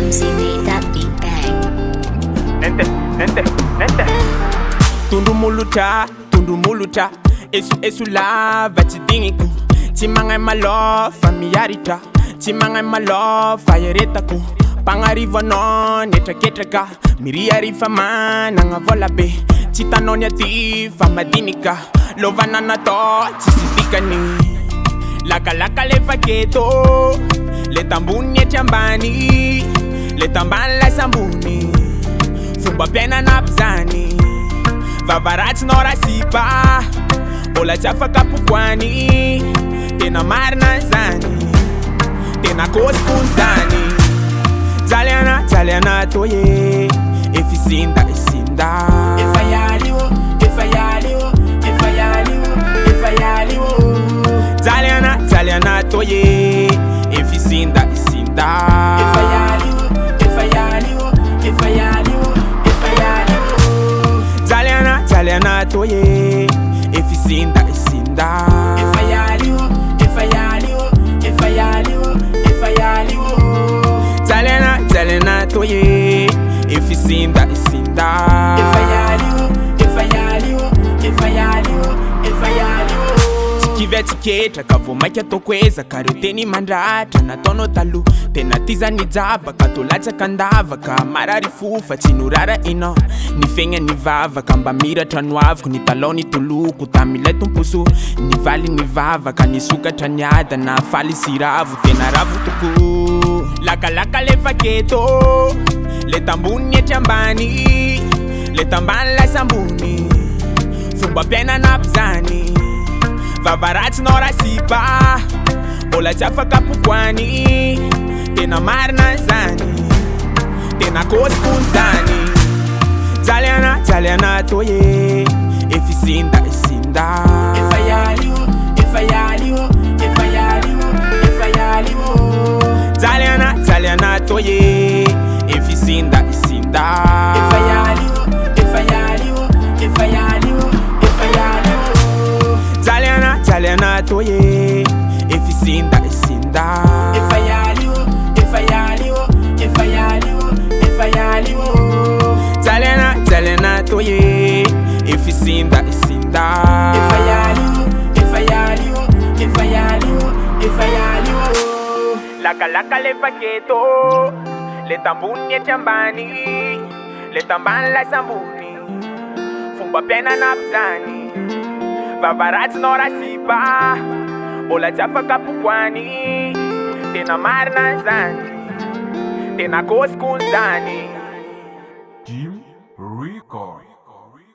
MC made that beat bang. Nente. Tundu muluta. Esu lava chidingiku. Chimanga malo familiarita. Chimanga malo fayereta ku. Pangariva no netaketaka. Miriarifa nanga vola be. Chitanonia ti famadinika. Lovana na to chisitika ni. Laka le faketo. Le tambuni chambani. Le tamban la sambuni. Fumba pena na pzani. Vavarati nora sipa. Ola chafa kapukwani. Tena marna zani. Tena koskunzani. Taliana toye. Efisinda. Ifayaliwo. Taliana toye. Efisinda. Ifayaliwo. Taliana toye. Efisinda. Ifayaliwo. Taliana toye. Efisinda. Tikiveti kavomaka tokweza karoteni mandratra nataonao talo tena tiza ny java ka tolatsaka andavaka marary fofa tsy norara inao ny fegna ny vavaka mba miratra no avako ny talao ny toloko tamilay tomposo ny valy ny vavaka ny sokatra ny adana faly sy ravo tena ravo toko lakalaka le faketo le tambony etry ambany le tambany lasa ambony fomba piainana pizany vavaratsy nora sipa ola tsy afaka pokoany tena marina zany tena koskonzany jaliana toye efisinda jaliana toye efisinda Taliana toye efisinda Taliana toye efisinda Laka le faketo le tambuni etry ambany le tambany la sambony fomba piainana pizany vavaratsy nora sipa ola tsy afaka pokoany tena marina zany tena koskonzany Jim Record.